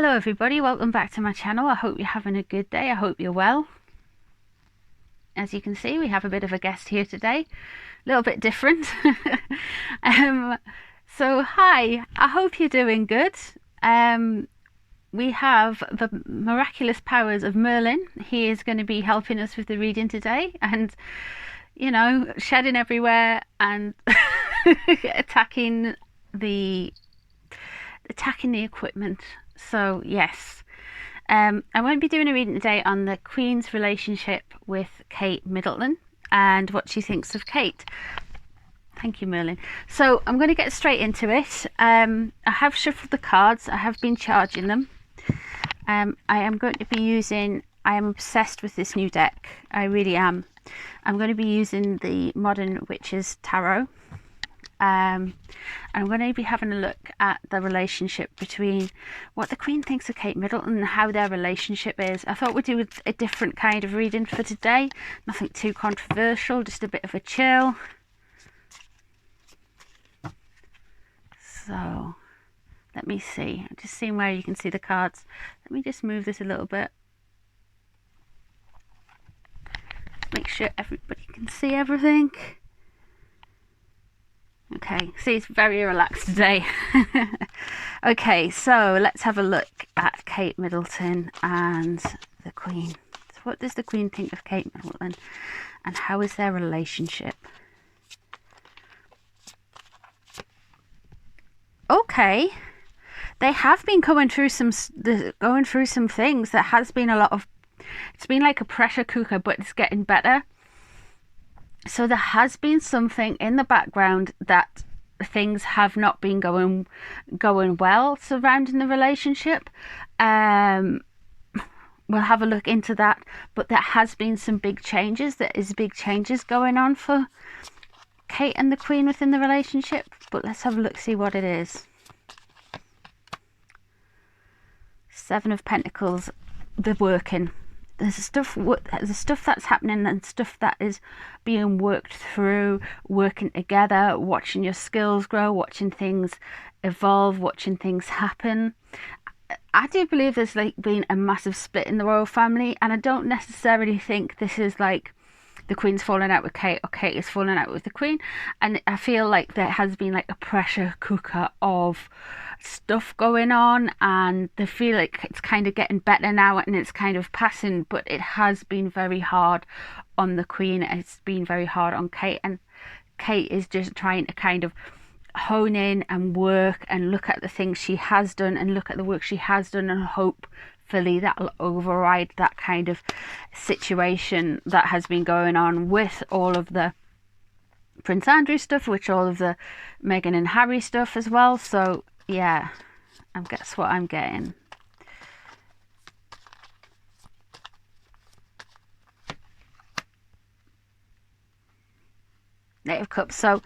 Hello everybody, welcome back to my channel. I hope you're having a good day. I hope you're well. As you can see, we have a bit of a guest here today, a little bit different. So hi, I hope you're doing good. We have the miraculous powers of Merlin. He is going to be helping us with the reading today and, you know, shedding everywhere and attacking the equipment. So yes, I won't be doing a reading today on the Queen's relationship with Kate Middleton and what she thinks of Kate. Thank you, Merlin. So I'm going to get straight into it. I have shuffled the cards. I have been charging them. I am going to be using, I am obsessed with this new deck. I really am. I'm going to be using the Modern Witches Tarot. I'm going to be having a look at the relationship between what the Queen thinks of Kate Middleton and how their relationship is. I thought we'd do a different kind of reading for today. Nothing too controversial, just a bit of a chill. So, let me see. I'm just seeing where you can see the cards. Let me just move this a little bit. Make sure everybody can see everything. Okay, see, it's very relaxed today. Okay, so let's have a look at Kate Middleton and the Queen. So what does the Queen think of Kate Middleton and how is their relationship? Okay, they have been going through some things. There has been a lot of, it's been like a pressure cooker, but it's getting better. So there has been something in the background that things have not been going well surrounding the relationship. We'll have a look into that, but there has been some big changes. There is big changes going on for Kate and the Queen within the relationship, but let's have a look, see what it is. Seven of Pentacles, they're working. There's stuff that's happening and stuff that is being worked through, working together, watching your skills grow, watching things evolve, watching things happen. I do believe there's like been a massive split in the royal family, and I don't necessarily think this is like the Queen's falling out with Kate or Kate is falling out with the Queen. And I feel like there has been like a pressure cooker of stuff going on, and they feel like it's kind of getting better now and it's kind of passing, but it has been very hard on the Queen. It's been very hard on Kate, and Kate is just trying to kind of hone in and work and look at the things she has done and look at the work she has done and hopefully that'll override that kind of situation that has been going on with all of the Prince Andrew stuff, which all of the Meghan and Harry stuff as well. So yeah, I guess what I'm getting. Eight of Cups. So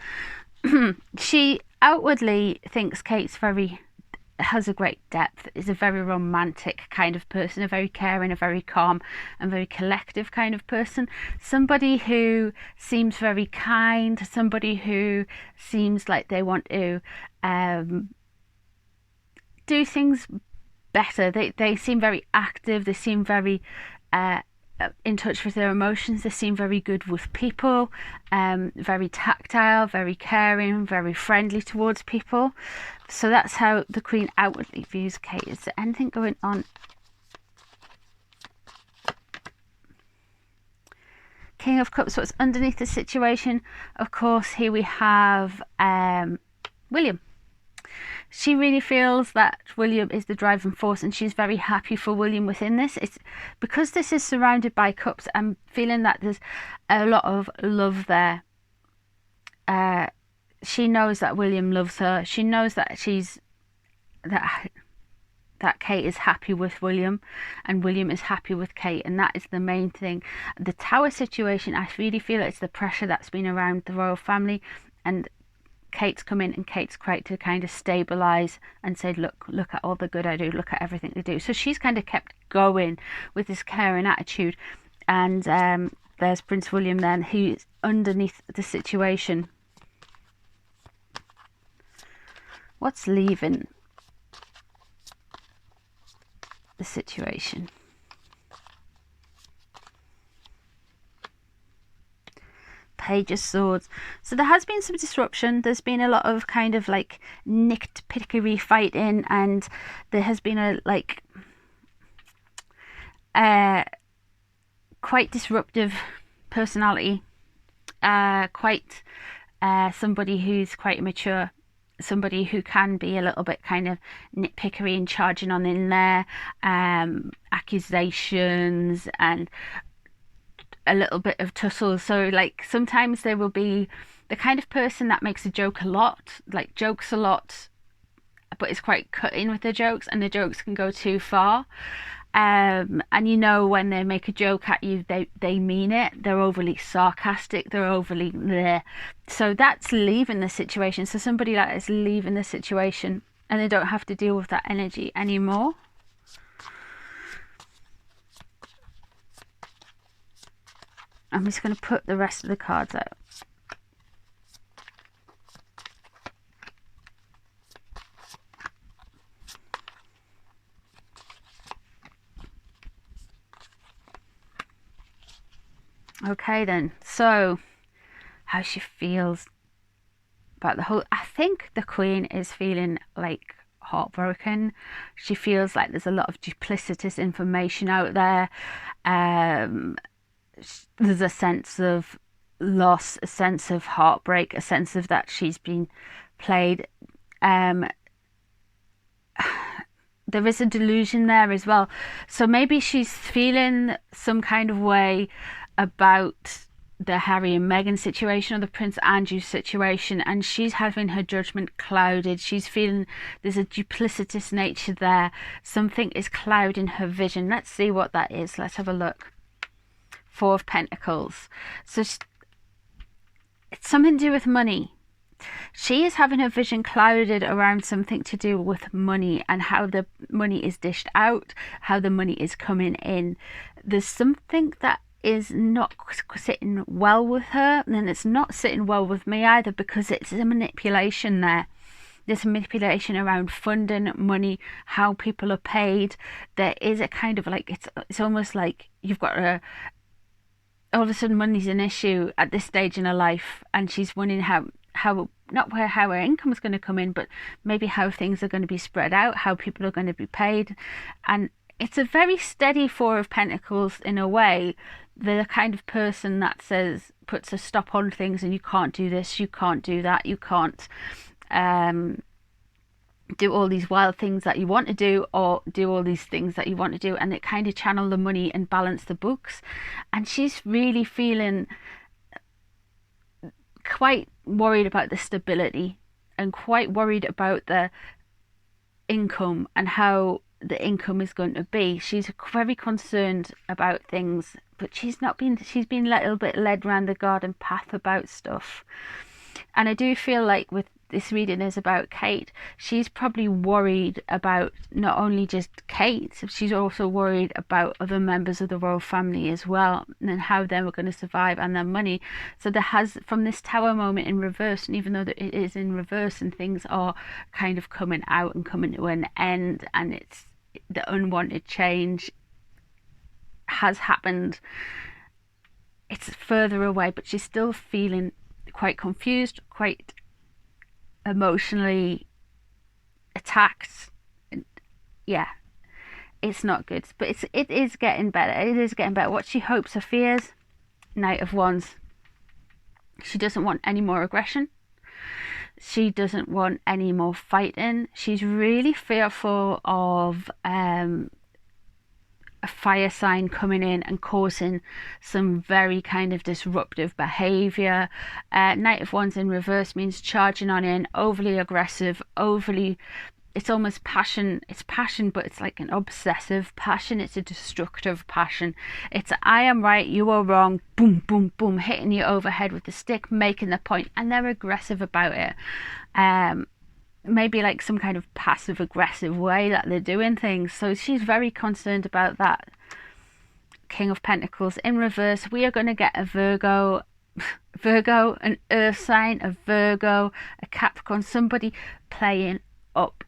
she outwardly thinks Kate's has a great depth, is a very romantic kind of person, a very caring, a very calm and very collective kind of person, somebody who seems very kind, somebody who seems like they want to do things better. They seem very active, they seem very in touch with their emotions, they seem very good with people, very tactile, very caring, very friendly towards people. So that's how the Queen outwardly views Kate. Is there anything going on? King of Cups, what's underneath the situation? Of course, here we have William. She really feels that William is the driving force, and she's very happy for William within this. It's because this is surrounded by cups. I'm feeling that there's a lot of love there. She knows that William loves her. She knows that that Kate is happy with William and William is happy with Kate, and that is the main thing. The Tower situation, I really feel it's the pressure that's been around the royal family, and Kate's come in and Kate's tried to kind of stabilize and say, look at all the good I do, look at everything they do. So she's kind of kept going with this caring attitude. And there's Prince William then, who's underneath the situation. What's leaving? the situation. Page of Swords. So there has been some disruption. There's been a lot of kind of like nitpickery fighting, and there has been a like quite disruptive personality, quite somebody who's quite mature, somebody who can be a little bit kind of nitpickery and charging on in there, accusations and a little bit of tussle. So like sometimes there will be the kind of person that makes a joke a lot, like jokes a lot, but is quite cutting with the jokes, and the jokes can go too far. And you know, when they make a joke at you, they mean it. They're overly sarcastic, they're overly bleh. So that's leaving the situation. So somebody that is leaving the situation and they don't have to deal with that energy anymore. I'm just going to put the rest of the cards out. Okay then, so how she feels about the whole, I think the Queen is feeling like heartbroken. She feels like there's a lot of duplicitous information out there. There's a sense of loss, a sense of heartbreak, a sense of that she's been played. There is a delusion there as well. So maybe she's feeling some kind of way about the Harry and Meghan situation or the Prince Andrew situation, and she's having her judgment clouded. She's feeling there's a duplicitous nature there. Something is clouding her vision. Let's see what that is. Let's have a look. Four of Pentacles. So it's something to do with money. She is having her vision clouded around something to do with money and how the money is dished out, how the money is coming in. There's something that is not sitting well with her, and it's not sitting well with me either, because it's a manipulation there. There's a manipulation around funding, money, how people are paid. There is a kind of like, it's almost like you've got all of a sudden money's an issue at this stage in her life, and she's wondering how not where how her income is going to come in, but maybe how things are going to be spread out, how people are going to be paid. And it's a very steady Four of Pentacles in a way. The kind of person that puts a stop on things, and you can't do this, you can't do that, you can't do all these wild things that you want to do, or do all these things that you want to do, and it kind of channel the money and balance the books. And she's really feeling quite worried about the stability, and quite worried about the income and how the income is going to be. She's very concerned about things, but she's been a little bit led around the garden path about stuff. And I do feel like with this reading is about Kate, she's probably worried about not only just Kate, she's also worried about other members of the royal family as well, and how they were going to survive and their money. So there has, from this Tower moment in reverse, and even though it is in reverse and things are kind of coming out and coming to an end, and it's the unwanted change has happened, it's further away, but she's still feeling quite confused, quite emotionally attacked. Yeah, it's not good, but it is getting better. It is getting better. What she hopes or fears, Knight of Wands. She doesn't want any more aggression. She doesn't want any more fighting. She's really fearful of a fire sign coming in and causing some very kind of disruptive behavior. Knight of Wands in reverse means charging on in, overly aggressive, overly, it's almost passion. It's passion, but it's like an obsessive passion. It's a destructive passion. It's I am right, you are wrong, boom, boom, boom, hitting you overhead with the stick, making the point, and they're aggressive about it. Maybe like some kind of passive aggressive way that they're doing things. So she's very concerned about that. King of Pentacles in reverse. We are going to get a Virgo, an earth sign, a Virgo, a Capricorn, somebody playing up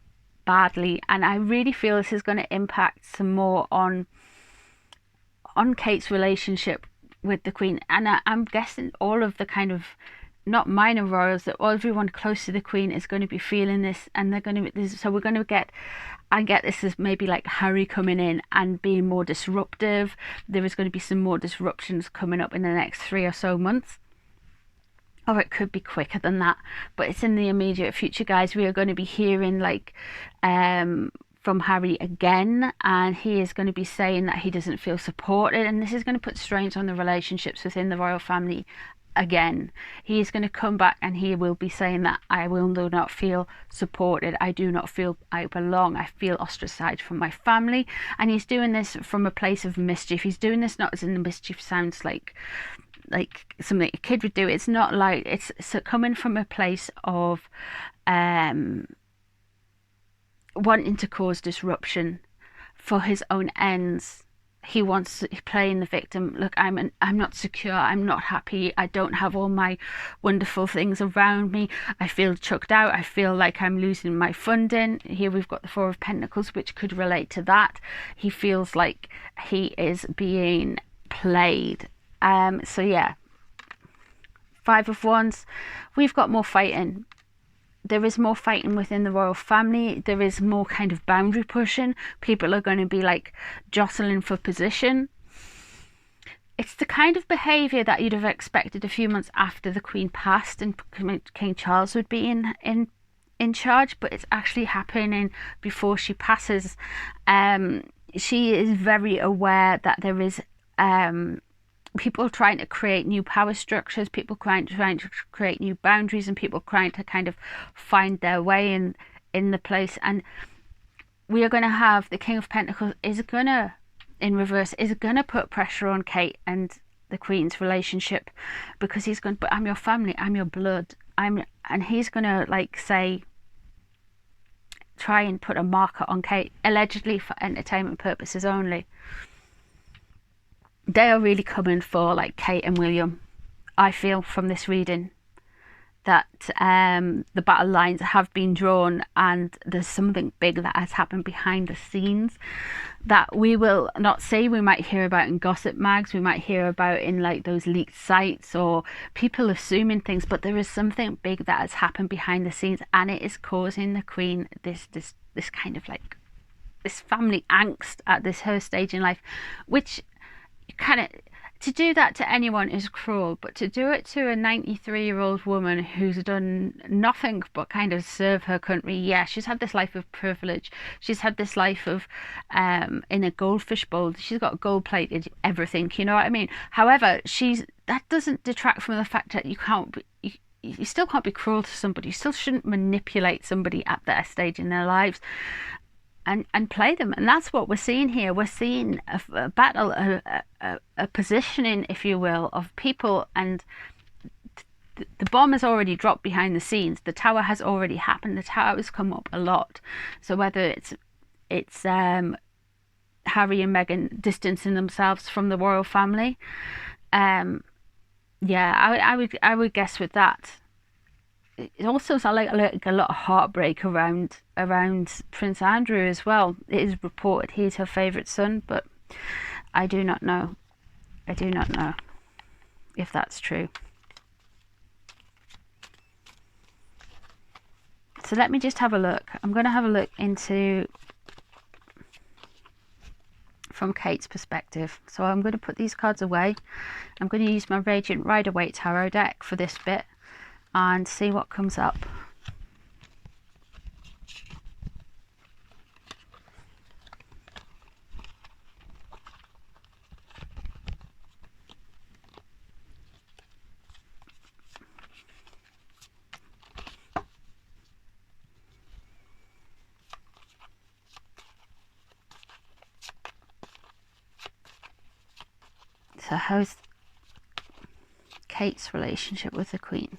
badly, and I really feel this is going to impact some more on Kate's relationship with the Queen. And I'm guessing all of the kind of, not minor royals, that everyone close to the Queen is going to be feeling this, and they're going to, so we're going to get, I get this as maybe like Harry coming in and being more disruptive. There is going to be some more disruptions coming up in the next 3 or so months, or it could be quicker than that, but it's in the immediate future, guys. We are going to be hearing like from Harry again, and he is going to be saying that he doesn't feel supported, and this is going to put strains on the relationships within the royal family again. He is going to come back and he will be saying that I will not feel supported, I do not feel I belong, I feel ostracized from my family. And he's doing this from a place of mischief. He's doing this not as in the mischief sounds like something a kid would do. It's not like, it's coming from a place of wanting to cause disruption for his own ends. He wants to playing the victim. Look, I'm not secure, I'm not happy, I don't have all my wonderful things around me, I feel chucked out, I feel like I'm losing my funding. Here we've got the Four of Pentacles, which could relate to that. He feels like he is being played. So yeah, Five of Wands, we've got more fighting. There is more fighting within the royal family. There is more kind of boundary pushing. People are going to be like jostling for position. It's the kind of behaviour that you'd have expected a few months after the Queen passed and King Charles would be in charge, but it's actually happening before she passes. She is very aware that there is people trying to create new power structures, people trying to create new boundaries, and people trying to kind of find their way in the place. And we are going to have the King of Pentacles is going to, in reverse, is going to put pressure on Kate and the Queen's relationship, because he's going, but I'm your family, I'm your blood, and he's going to like say, try and put a marker on Kate, allegedly for entertainment purposes only. They are really coming for like Kate and William. I feel from this reading that the battle lines have been drawn, and there's something big that has happened behind the scenes that we will not see. We might hear about in gossip mags, we might hear about in like those leaked sites or people assuming things, but there is something big that has happened behind the scenes, and it is causing the Queen this kind of like this family angst at this her stage in life, which kind of, to do that to anyone is cruel, but to do it to a 93-year-old woman who's done nothing but kind of serve her country. Yeah, she's had this life of privilege, she's had this life of in a goldfish bowl, she's got gold plated everything, you know what I mean? However, that doesn't detract from the fact that you still can't be cruel to somebody. You still shouldn't manipulate somebody at their stage in their lives and play them. And that's what we're seeing here. We're seeing a battle, a positioning, if you will, of people, and the bomb has already dropped behind the scenes. The tower has already happened. The tower has come up a lot. So whether it's Harry and Meghan distancing themselves from the royal family, yeah, I would guess with that. It also sounds like a lot of heartbreak around Prince Andrew as well. It is reported he's her favourite son, but I do not know. I do not know if that's true. So let me just have a look. I'm going to have a look into from Kate's perspective. So I'm going to put these cards away. I'm going to use my Radiant Rider-Waite tarot deck for this bit and see what comes up. So how's Kate's relationship with the Queen?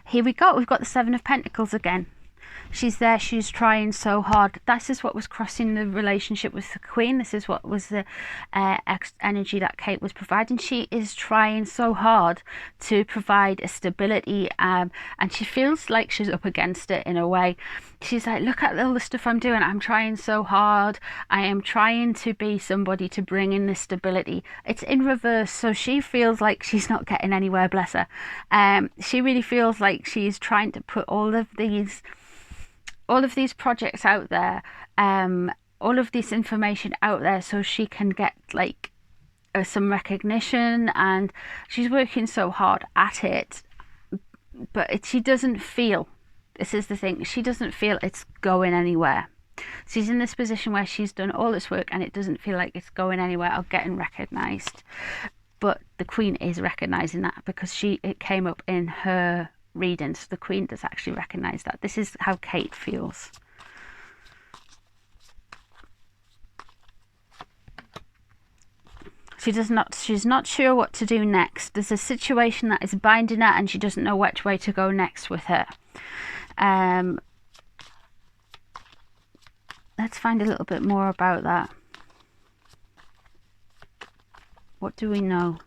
Here we go, we've got the Seven of Pentacles again. She's there, she's trying so hard. This is what was crossing the relationship with the Queen. This is what was the energy that Kate was providing. She is trying so hard to provide a stability, and she feels like she's up against it in a way. She's like, look at all the stuff I'm doing. I'm trying so hard. I am trying to be somebody to bring in this stability. It's in reverse, so she feels like she's not getting anywhere, bless her. She really feels like she's trying to put all of these projects out there, all of this information out there, so she can get like some recognition, and she's working so hard at it, but she doesn't feel, this is the thing, she doesn't feel it's going anywhere. She's in this position where she's done all this work and it doesn't feel like it's going anywhere or getting recognized. But the Queen is recognizing that, because it came up in her reading, so the Queen does actually recognize that. This is how Kate feels. She's not sure what to do next. There's a situation that is binding her and she doesn't know which way to go next with her. Let's find a little bit more about that. What do we know?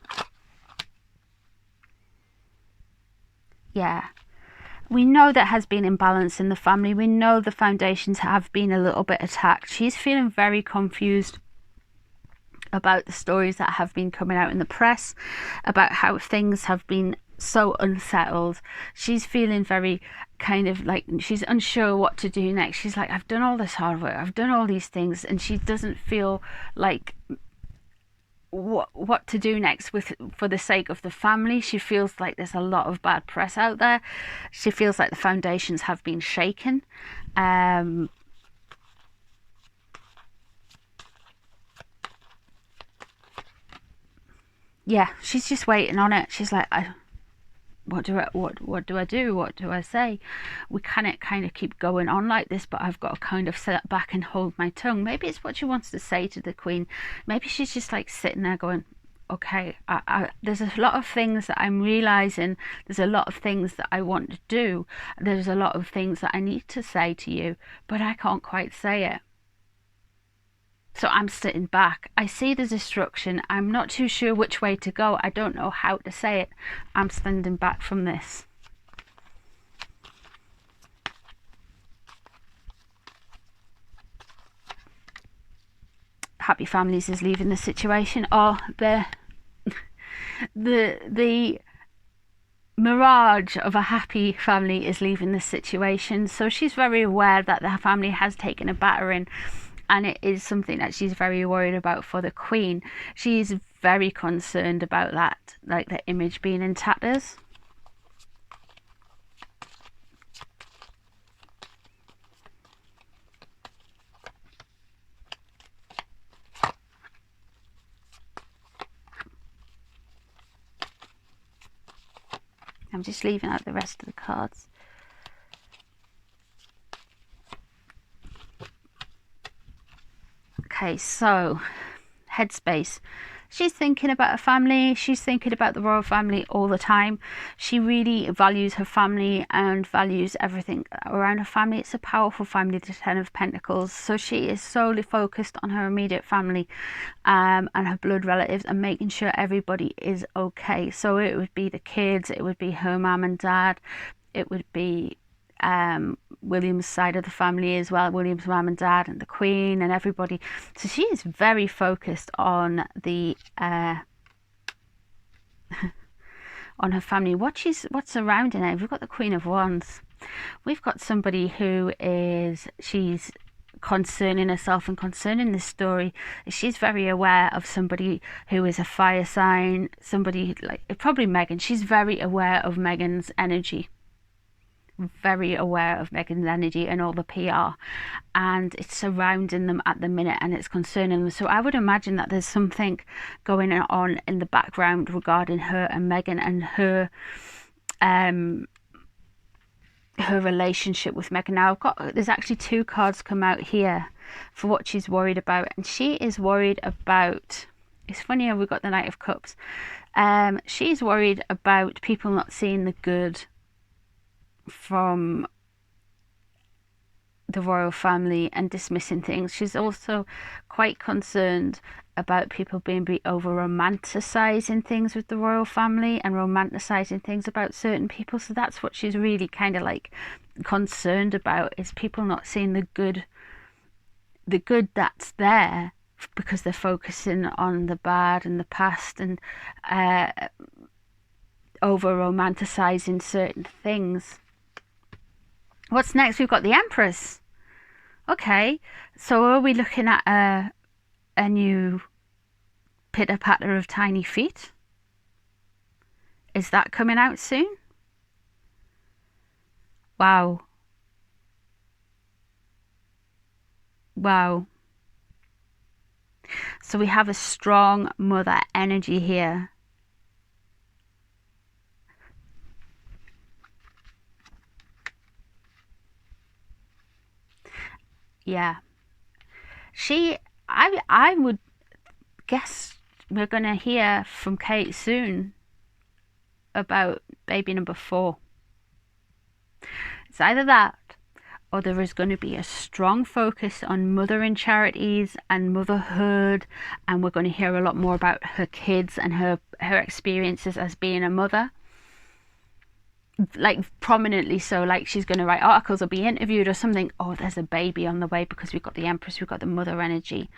Yeah. We know there has been imbalance in the family. We know the foundations have been a little bit attacked. She's feeling very confused about the stories that have been coming out in the press, about how things have been so unsettled. She's feeling very kind of like she's unsure what to do next. She's like, I've done all this hard work, I've done all these things, and she doesn't feel like what to do next for the sake of the family. She feels like there's a lot of bad press out there. She feels like the foundations have been shaken. Yeah, she's just waiting on it. She's like, what do I do? What do I say? We can't kind of keep going on like this, but I've got to kind of sit back and hold my tongue. Maybe it's what she wants to say to the Queen. Maybe she's just like sitting there going, okay, there's a lot of things that I'm realizing. There's a lot of things that I want to do. There's a lot of things that I need to say to you, but I can't quite say it. So I'm sitting back. I see the destruction. I'm not too sure which way to go. I don't know how to say it. I'm standing back from this. Happy Families is leaving the situation. Oh, the mirage of a happy family is leaving the situation. So she's very aware that the family has taken a battering, and it is something that she's very worried about for the Queen. She's very concerned about that, like the image being in tatters. I'm just leaving out the rest of the cards. Okay, so headspace. She's thinking about her family. She's thinking about the royal family all the time. She really values her family and values everything around her family. It's a powerful family, the Ten of Pentacles. So she is solely focused on her immediate family and her blood relatives, and making sure everybody is okay. So it would be the kids, it would be her mum and dad, it would be William's side of the family as well, William's mum and dad, and the Queen and everybody. So she is very focused on the on her family. What's surrounding her? We've got the Queen of Wands. We've got somebody who she's concerning herself and concerning this story. She's very aware of somebody who is a fire sign, somebody like probably Meghan. She's very aware of Meghan's energy. Very aware of Meghan's energy and all the PR, and it's surrounding them at the minute, and it's concerning them. So I would imagine that there's something going on in the background regarding her and Meghan and her relationship with Meghan. Now there's actually two cards come out here for what she's worried about, and she is worried about, it's funny how we got the Knight of Cups. She's worried about people not seeing the good from the royal family and dismissing things. She's also quite concerned about people being over romanticizing things with the royal family and romanticizing things about certain people. So that's what she's really kind of like concerned about, is people not seeing the good that's there, because they're focusing on the bad and the past, and over romanticizing certain things. What's next? We've got the Empress. Okay, so are we looking at a new pitter patter of tiny feet? Is that coming out soon? Wow. Wow. So we have a strong mother energy here. Yeah. I would guess we're going to hear from Kate soon about baby number 4. It's either that, or there is going to be a strong focus on mothering charities and motherhood, and we're going to hear a lot more about her kids and her experiences as being a mother, like prominently. So like she's going to write articles or be interviewed or something. Oh, there's a baby on the way, because we've got the Empress, we've got the mother energy,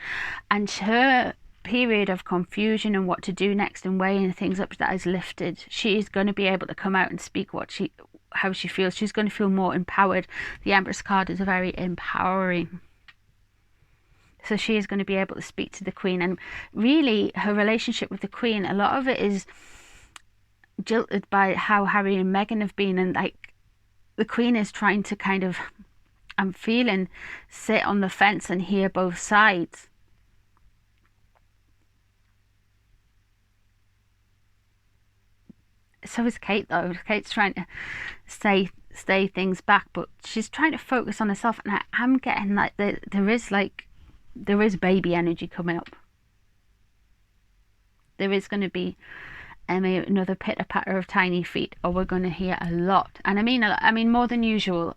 and her period of confusion and what to do next and weighing things up, that is lifted. She is going to be able to come out and speak how she feels. She's going to feel more empowered. The Empress card is very empowering. So she is going to be able to speak to the Queen, and really her relationship with the Queen, a lot of it is jilted by how Harry and Meghan have been, and like the Queen is trying to kind of, I'm feeling, sit on the fence and hear both sides. So is Kate though. Kate's trying to stay things back, but she's trying to focus on herself, and I'm getting like there is baby energy coming up. There is going to be another pitter patter of tiny feet, or we're going to hear a lot. And I mean more than usual.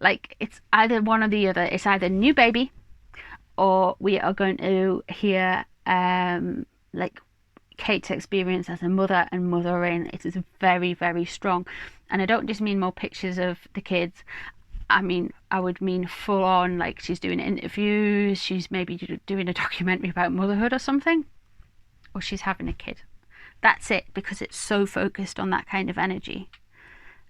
Like it's either one or the other. It's either new baby, or we are going to hear like Kate's experience as a mother and mothering. It is very, very strong. And I don't just mean more pictures of the kids. I would mean full on, like she's doing interviews, she's maybe doing a documentary about motherhood or something, or she's having a kid. That's it, because it's so focused on that kind of energy.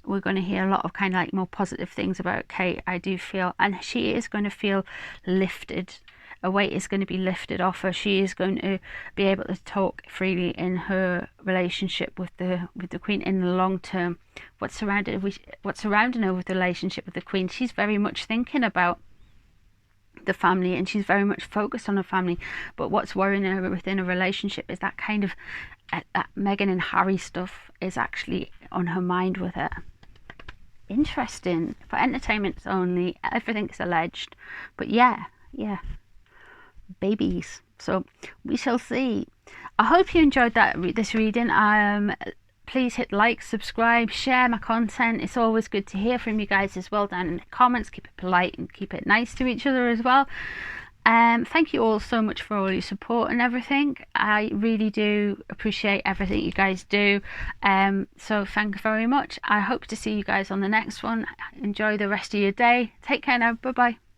We're going to hear a lot of kind of like more positive things about Kate, I do feel, and she is going to feel lifted. A weight is going to be lifted off her. She is going to be able to talk freely in her relationship with the Queen in the long term. What's surrounding her with the relationship with the Queen? She's very much thinking about the family, and she's very much focused on her family. But what's worrying her within a relationship is that kind of that Meghan and Harry stuff is actually on her mind with her. Interesting. For entertainment only, everything's alleged, but yeah. Babies. So we shall see. I hope you enjoyed this reading. Please hit like, subscribe, share my content. It's always good to hear from you guys as well down in the comments. Keep it polite and keep it nice to each other as well. Thank you all so much for all your support and everything. I really do appreciate everything you guys do. So thank you very much. I hope to see you guys on the next one. Enjoy the rest of your day. Take care now. Bye bye.